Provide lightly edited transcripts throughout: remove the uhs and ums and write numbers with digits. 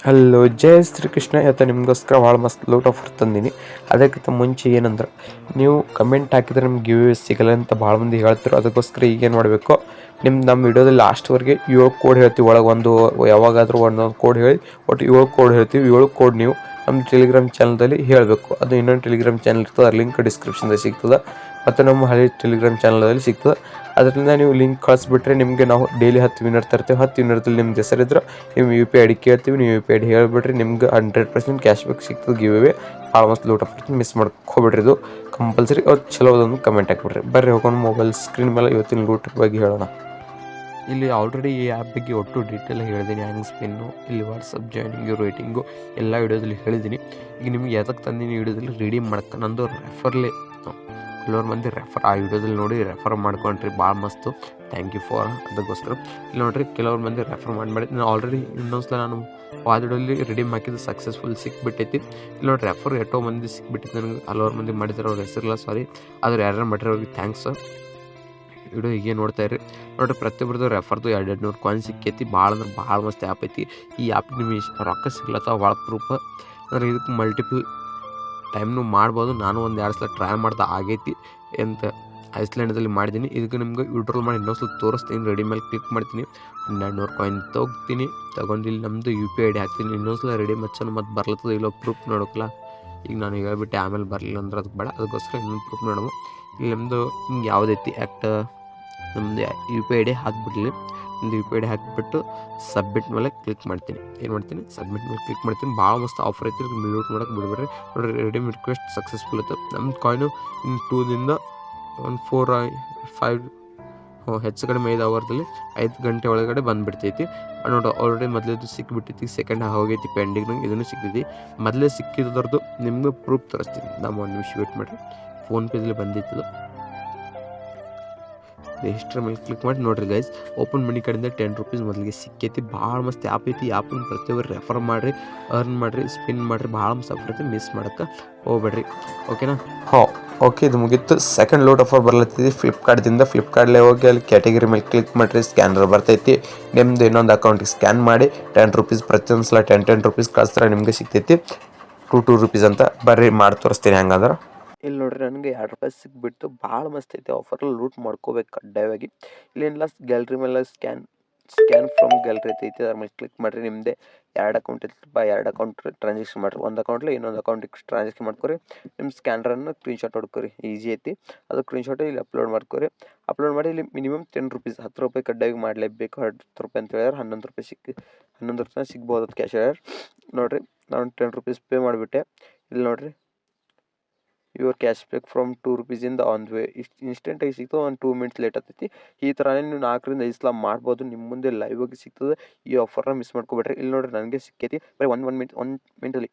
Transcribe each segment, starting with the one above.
Hello ಜೈ ಶ್ರೀಕೃಷ್ಣ. ಇವತ್ತು ನಿಮಗೋಸ್ಕರ ಭಾಳ ಮಸ್ತ್ ಲೂಟ್ ಆಫರ್ ತಂದೀನಿ. ಅದಕ್ಕಿಂತ ಮುಂಚೆ ಏನಂದ್ರೆ, ನೀವು ಕಮೆಂಟ್ ಹಾಕಿದರೆ ನಿಮ್ಗೆ ಗಿವ್ ಸಿಗಲ್ಲ ಅಂತ ಭಾಳ ಮಂದಿ ಹೇಳ್ತಿರೋ. ಅದಕ್ಕೋಸ್ಕರ ಈಗೇನು ಮಾಡಬೇಕು, ನಮ್ಮ ವಿಡಿಯೋದಲ್ಲಿ ಲಾಸ್ಟ್ವರೆಗೆ 7 ಕೋಡ್ ಹೇಳ್ತೀವಿ. ಒಳಗೆ ಒಂದು ಯಾವಾಗಾದರೂ ಒಂದೊಂದು ಕೋಡ್ ಹೇಳಿ ಒಟ್ಟು 7 ಕೋಡ್ ಹೇಳ್ತೀವಿ. 7 ಕೋಡ್ ನೀವು ನಮ್ಮ ಟೆಲಿಗ್ರಾಮ್ ಚಾನಲ್ದಲ್ಲಿ ಹೇಳಬೇಕು. ಅದು ಇನ್ನೊಂದು ಟೆಲಿಗ್ರಾಮ್ ಚಾನಲ್ ಇರ್ತದೆ, ಆ ಲಿಂಕ್ ಡಿಸ್ಕ್ರಿಪ್ಷನ್ದಾಗ ಸಿಗ್ತದೆ, ಮತ್ತು ನಮ್ಮ ಹಳೆ ಟೆಲಿಗ್ರಾಮ್ ಚಾನಲಲ್ಲಿ ಸಿಗ್ತದೆ. ಅದರಿಂದ ನೀವು ಲಿಂಕ್ ಕಳಿಸ್ಬಿಟ್ರೆ ನಿಮಗೆ ನಾವು ಡೈಲಿ 10 ವಿನ್ನರ್ ತರ್ತೀವಿ. 10 ವಿನ್ನರ್ದಲ್ಲಿ ನಿಮ್ದು ಹೆಸರಿದ್ರೆ ನೀವು UPI ID ಕೇಳ್ತೀವಿ. ನೀವು UPI ID ಹೇಳಿಬಿಟ್ರಿ, ನಿಮ್ಗೆ 100% ಕ್ಯಾಶ್ ಬ್ಯಾಕ್ ಸಿಗ್ತದೆ. Give away almost loot offer miss ಮಾಡ್ಕೋಬಿಡ್ರಿ. ಇದು ಕಂಪಲ್ಸರಿ ಅವ್ರು ಚಲೋ ಅದೊಂದು ಕಮೆಂಟ್ ಹಾಕ್ಬಿಡ್ರಿ. ಬರ್ರಿ ಹೋಗೋಣ ಮೊಬೈಲ್ ಸ್ಕ್ರೀನ್ ಮೇಲೆ ಇವತ್ತಿನ ಲೂಟ್ ಬಗ್ಗೆ ಹೇಳೋಣ. ಇಲ್ಲಿ ಆಲ್ರೆಡಿ ಈ ಆ್ಯಪ್ ಬಗ್ಗೆ ಒಟ್ಟು ಡೀಟೇಲ್ ಹೇಳಿದ್ದೀನಿ. ಹ್ಯಾಂಗ್ ಸ್ಪಿನ್ನು, ಇಲ್ಲಿ ವಾಟ್ಸಪ್ ಜಾಯ್ನಿಂಗು, ರೇಟಿಂಗು ಎಲ್ಲ ವಿಡಿಯೋದಲ್ಲಿ ಹೇಳಿದ್ದೀನಿ. ಈಗ ನಿಮ್ಗೆ ಯಾತಕ್ಕೆ ತಂದಿನಿ ವಿಡಿಯೋದಲ್ಲಿ ರೆಡೀಮ್ ಮಾಡ್ಕೊಂಡು ನಂದು ರೆಫರ್ಲಿ ಕೆಲವ್ರು ಮಂದಿ ಆ ವಿಡಿಯೋದಲ್ಲಿ ನೋಡಿ ರೆಫರ್ ಮಾಡ್ಕೊಂಡ್ರಿ. ಭಾಳ ಮಸ್ತು, ಥ್ಯಾಂಕ್ ಯು ಫಾರ್ ಅದಕ್ಕೋಸ್ಕರ. ಇಲ್ಲಿ ನೋಡಿರಿ, ಕೆಲವ್ರು ಮಂದಿ ರೆಫರ್ ಮಾಡಿ ನಾನು ಆಲ್ರೆಡಿ ಇನ್ನೊಂದ್ಸಲ ನಾನು ಆ ವಿಡಿಯೋದಲ್ಲಿ ರೆಡೀಮ್ ಹಾಕಿದ್ದು ಸಕ್ಸಸ್ಫುಲ್ ಸಿಕ್ಬಿಟ್ಟೈತಿ. ಇಲ್ಲಿ ನೋಡಿ ರೆಫರ್ ಎಷ್ಟೋ ಮಂದಿ ಸಿಕ್ಬಿಟ್ಟೈತಿ ನನಗೆ. ಹಲವಾರು ಮಂದಿ ಮಾಡಿದ್ದಾರೆ, ಅವ್ರ ಹೆಸರಿಲ್ಲ ಸಾರಿ, ಆದ್ರೆ ಯಾರ್ಯಾರು ಮಾಡಿರೋರಿಗೆ ಥ್ಯಾಂಕ್ಸ್. ವಿಡಿಯೋ ಹೀಗೆ ನೋಡ್ತಾ ಇರಿ. ನೋಡಿರಿ, ಪ್ರತಿಯೊಬ್ಬರದು ರೆಫರ್ದು 200 ಕಾಯಿನ್ ಸಿಕ್ಕೈತಿ. ಭಾಳ ಅಂದ್ರೆ ಭಾಳ ಮಸ್ತ್ ಆ್ಯಪ್ ಐತಿ. ಈ ಆ್ಯಪ್ ನಿಮಗೆ ರೊಕ್ಕ ಸಿಗ್ಲತ್ತಾವ ಭಾಳ ಪ್ರೂಫ್. ಅಂದ್ರೆ ಇದಕ್ಕೆ ಮಲ್ಟಿಪಲ್ ಟೈಮ್ನು ಮಾಡ್ಬೋದು. ನಾನು ಒಂದು 2 ಸಲ ಟ್ರೈ ಮಾಡ್ದೆ, ಆಗೈತಿ ಅಂತ ಐಸ್ಲ್ಯಾಂಡದಲ್ಲಿ ಮಾಡಿದ್ದೀನಿ. ಇದಕ್ಕೆ ನಿಮ್ಗೆ ವಿಡ್ರಾಲ್ ಮಾಡಿ ಇನ್ನೊಂದು ಸಲ ತೋರಿಸ್ತೀನಿ. ರೆಡಿ ಮೇಲೆ ಕ್ಲಿಕ್ ಮಾಡ್ತೀನಿ, 1200 ಕಾಯಿನ್ ತೊಗೋತೀನಿ. ತೊಗೊಂಡು ಇಲ್ಲಿ ನಮ್ಮದು UPI ID ಹಾಕ್ತೀನಿ. ಇನ್ನೊಂದು ಸಲ ರೆಡಿ ಮಚ್ಚನು ಮತ್ತು ಬರ್ಲತ್ತದ ಇಲ್ಲೋ ಪ್ರೂಫ್ ನೋಡೋಕ್ಕಲ್ಲ. ಈಗ ನಾನು ಹೇಳ್ಬಿಟ್ಟೆ, ಆಮೇಲೆ ಬರಲಿಲ್ಲ ಅಂದ್ರೆ ಅದಕ್ಕೆ ಬೇಡ. ಅದಕ್ಕೋಸ್ಕರ ಇನ್ನೊಂದು ಪ್ರೂಫ್ ನೋಡೋಣ. ಇಲ್ಲಿ ನಮ್ಮದು ಹಿಂಗೆ ಯಾವುದೈತಿ ಆ್ಯಕ್ಟ್ ನಮ್ಮದು UPI ID ಹಾಕಿಬಿಡ್ಲಿ. ಒಂದು UPI ID ಹಾಕಿಬಿಟ್ಟು ಸಬ್ಮಿಟ್ ಮೇಲೆ ಕ್ಲಿಕ್ ಮಾಡ್ತೀನಿ. ಏನು ಮಾಡ್ತೀನಿ, ಸಬ್ಮಿಟ್ ಮೇಲೆ ಕ್ಲಿಕ್ ಮಾಡ್ತೀನಿ. ಭಾಳ ಮಸ್ತ್ ಆಫರ್ ಐತಿ, ಲೂಟ್ ಮಾಡೋಕೆ ಬಿಡಬೇಡ್ರಿ. ನೋಡಿರಿ, ರೆಡೀಮ್ ರಿಕ್ವೆಸ್ಟ್ ಸಕ್ಸಸ್ಫುಲ್ ಐತೆ. ನಮ್ಮ ಕಾಯಿನು ಇನ್ನು 2 ದಿನದ ಒಂದು 4-5 ಹೆಚ್ಚು ಕಡಿಮೆ 5 ಅವರ್ದಲ್ಲಿ 5 ಗಂಟೆ ಒಳಗಡೆ ಬಂದುಬಿಡ್ತೈತಿ. ನೋಡಿ, ಆಲ್ರೆಡಿ ಮೊದಲೇದು ಸಿಕ್ಕಿಬಿಟ್ಟೈತಿ, ಸೆಕೆಂಡ್ ಹೋಗೈತಿ ಪೆಂಡಿಂಗ್. ನಂಗೆ ಇದನ್ನು ಸಿಗ್ತೈತಿ. ಮೊದಲೇ ಸಿಕ್ಕಿದ್ದರದ್ದು ನಿಮ್ಗೆ ಪ್ರೂಫ್ ತೋರಿಸ್ತೀನಿ. ನಮ್ಮ 1 ನಿಮಿಷ ವೇಟ್ ಮಾಡಿರಿ. ಫೋನ್ಪೇದಲ್ಲಿ ಬಂದಿತ್ತು. ರಿಜಿಸ್ಟರ್ ಮೇಲೆ ಕ್ಲಿಕ್ ಮಾಡಿ ನೋಡಿರಿ ಗೈಸ್, ಓಪನ್ ಮನಿ ಕಡೆಯಿಂದ 10 ರೂಪೀಸ್ ಮೊದಲಿಗೆ ಸಿಕ್ಕೈತಿ. ಭಾಳ ಮಸ್ತ್ ಆ್ಯಪ್ ಐತಿ. ಆ್ಯಪನ್ನು ಪ್ರತಿಯೊಬ್ಬರು ರೆಫರ್ ಮಾಡಿರಿ, ಅರ್ನ್ ಮಾಡಿರಿ, ಸ್ಪಿನ್ ಮಾಡಿರಿ. ಭಾಳ ಮಸ್ತ್ ಆಫರ್ ಐತಿ, ಮಿಸ್ ಮಾಡೋಕ್ಕೆ ಹೋಗ್ಬೇಡ್ರಿ. ಓಕೆನಾ? ಓಕೆ, ಇದು ಮುಗೀತು. ಸೆಕೆಂಡ್ ಲೂಟ್ ಆಫರ್ ಬರ್ಲತ್ತೈತಿ ಫ್ಲಿಪ್ಕಾರ್ಟ್ದಿಂದ. ಫ್ಲಿಪ್ಕಾರ್ಟ್ಲೇ ಹೋಗಿ ಅಲ್ಲಿ ಕ್ಯಾಟಗರಿ ಮೇಲೆ ಕ್ಲಿಕ್ ಮಾಡಿರಿ, ಸ್ಕ್ಯಾನರ್ ಬರ್ತೈತಿ. ನಿಮ್ದು ಇನ್ನೊಂದು ಅಕೌಂಟಿಗೆ ಸ್ಕ್ಯಾನ್ ಮಾಡಿ 10 ರೂಪೀಸ್ ಪ್ರತಿಯೊಂದು ಸಲ 10 ರೂಪೀಸ್ ಕಳಿಸ್ತಾರೆ, ನಿಮಗೆ ಸಿಗ್ತೈತಿ 2 ರೂಪೀಸ್ ಅಂತ. ಬರ್ರಿ ಮಾಡಿ ತೋರಿಸ್ತೀನಿ ಹೆಂಗಂದ್ರೆ. ಇಲ್ಲಿ ನೋಡ್ರಿ, ನನಗೆ 2 ರೂಪಾಯಿ ಸಿಕ್ಬಿಟ್ಟು. ಭಾಳ ಮಸ್ತ್ ಐತೆ ಆಫರಲ್ಲಿ, ಲೂಟ್ ಮಾಡ್ಕೋಬೇಕು ಕಡ್ಡಾಯವಾಗಿ. ಇಲ್ಲೇನಿಲ್ಲ, ಗ್ಯಾಲ್ರಿ ಮೇಲೆ ಸ್ಕ್ಯಾನ್ ಫ್ರಮ್ ಗ್ಯಾಲ್ರಿ ಐತಿ, ಅದ್ರ ಮೇಲೆ ಕ್ಲಿಕ್ ಮಾಡಿರಿ. ನಿಮ್ಮದೇ 2 ಅಕೌಂಟ್ ಇರ್ತಪ್ಪ, 2 ಅಕೌಂಟ್ ಟ್ರಾನ್ಸಾಕ್ಷನ್ ಮಾಡಿರಿ. ಒಂದು ಅಕೌಂಟ್ಲಿ ಇನ್ನೊಂದು ಅಕೌಂಟಿಗೆ ಟ್ರಾನ್ಸಾಕ್ಷನ್ ಮಾಡ್ಕೊರಿ. ನಿಮ್ಮ ಸ್ಕ್ಯಾನರನ್ನು ಸ್ಕ್ರೀನ್ಶಾಟ್ ಹೊಡ್ಕೊರಿ, ಈಸಿ ಐತಿ. ಅದು ಸ್ಕ್ರೀನ್ಶಾಟ್ ಇಲ್ಲಿ ಅಪ್ಲೋಡ್ ಮಾಡ್ಕೊರಿ. ಅಪ್ಲೋಡ್ ಮಾಡಿ ಇಲ್ಲಿ ಮಿನಿಮಮ್ 10 ರೂಪೀಸ್ 10 ರೂಪಾಯಿ ಕಡ್ಡಾಯವಾಗಿ ಮಾಡಲೇಬೇಕು. 10 ರೂಪಾಯಿ ಅಂತ ಹೇಳಿದ್ರೆ 11 ರೂಪಾಯಿ 11 ರೂಪಾಯಿ ಸಿಗ್ಬೋದು ಅದು ಕ್ಯಾಶ್ ಹೇಳ್ಯಾರ. ನೋಡಿರಿ, ನಾನು 10 ರೂಪೀಸ್ ಪೇ ಮಾಡಿಬಿಟ್ಟೆ. ಇಲ್ಲಿ ನೋಡಿರಿ, ಯುವರ್ ಕ್ಯಾಶ್ ಬ್ಯಾಕ್ ಫ್ರಮ್ 2 ರೂಪೀಸಿಂದ ಆನ್ ವೇ. ಇನ್ಸ್ಟೆಂಟಾಗಿ ಸಿಗ್ತದೆ, ಒಂದು 2 ಮಿನಿಟ್ಸ್ ಲೇಟ್ ಆಗ್ತೈತಿ. ಈ ಥರನೇ ನೀವು 4ರಿಂದ 5 ಸಲ ಮಾಡ್ಬೋದು. ನಿಮ್ಮ ಮುಂದೆ ಲೈವ್ ಆಗಿ ಸಿಗ್ತದೆ. ಈ ಆಫರ್ನ ಮಿಸ್ ಮಾಡ್ಕೊಬೇಡ್ರಿ. ಇಲ್ಲಿ ನೋಡಿರಿ, ನನಗೆ ಸಿಕ್ಕೈತಿ ಬರೀ 1 ಮಿನಿಟಲ್ಲಿ.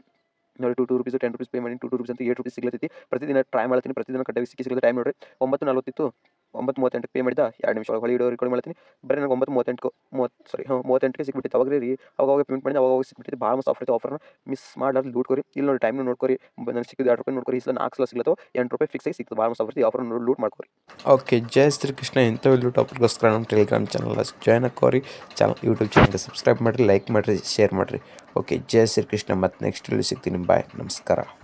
ನೋಡಿ, 2 ರೂಪೀಸ್ 10 ರೂಪೀಸ್ ಪೇ ಮಾಡಿ 2 ರೂಪೀಸ್ ಅಂತ 8 ರೂಪೀಸ್ ಸಿಗ್ಲತ್ತೈತಿ. ಪ್ರತಿದಿನ ಟ್ರೈ ಮಾಡ್ತೀನಿ, ಪ್ರತಿದಿನ ಕಡ್ಡಾಯವಾಗಿ ಸಿಗುತ್ತೆ. ಟೈಮ್ ನೋಡಿರಿ, 9:40 9:38 ಪೇ ಮಾಡಿದ 2 ನಿಮಿಷ ಒಳಗೆ ವಿಡಿಯೋ ರೆಕಾರ್ಡ್ ಮಾಡ್ತೀನಿ. ಬರೀ ನನಗೆ 9:38ಗೆ ಸಿಕ್ಬಿಟ್ಟಿತ್ತು. ಅವಾಗ ರೀ ಅವಾಗ ಪೇಮೆಂಟ್ ಮಾಡಿ ಅವಾಗ ಸಿಕ್ಬಿಟ್ಟಿತ್ತು. ಭಾಳ ಮಸ್ತ್ ಆಫರ್ ಐತೆ. ಆಫರ್ನ ಮಿಸ್ ಮಾಡಲಾರ್ದು ಲೂಟ್ ಕೊರಿ. ಇಲ್ಲಿ ನೋಡಿ, ಟೈಮ್ನು ನೋಡ್ಕೊರಿ. ನನಗೆ ಸಿಕ್ಕಿದ್ದು 2 ರೂಪಾಯಿ ನೋಡ್ಕೊರಿ. ಈ ಸಲ 4 ಸಲ ಸಿಗ್ಲತ್ತವ, 8 ರೂಪಾಯಿ ಫಿಕ್ಸ್ ಆಗಿ ಸಿಗ್ತದೆ. ಭಾಳ ಮಸ್ತ್ ಆಫರ್ ಐತಿ. ಆಫರ್ ಲೂಟ್ ಮಾಡ್ಕೊರಿ. ಓಕೆ, ಜೈ ಶ್ರೀಕೃಷ್ಣ. ಇಂಥ ಲೂಟ್ ಆಫರ್ಗೋಸ್ಕರ ನಮ್ಮ ಟೆಲಿಗ್ರಾಮ್ ಚಾನಲ್ ಜಾಯ್ನ್ ಹಾಕೋರಿ. ಯೂಟ್ಯೂಬ್ ಚಾನಲ್ಗೆ ಸಬ್ಸ್ಕ್ರೈಬ್ ಮಾಡಿರಿ, ಲೈಕ್ ಮಾಡಿರಿ, ಶೇರ್ ಮಾಡಿರಿ. ಓಕೆ, ಜೈ ಶ್ರೀಕೃಷ್ಣ. ಮತ್ತು ನೆಕ್ಸ್ಟ್ ಸಿಗ್ತೀನಿ. ಬಾಯ್, ನಮಸ್ಕಾರ.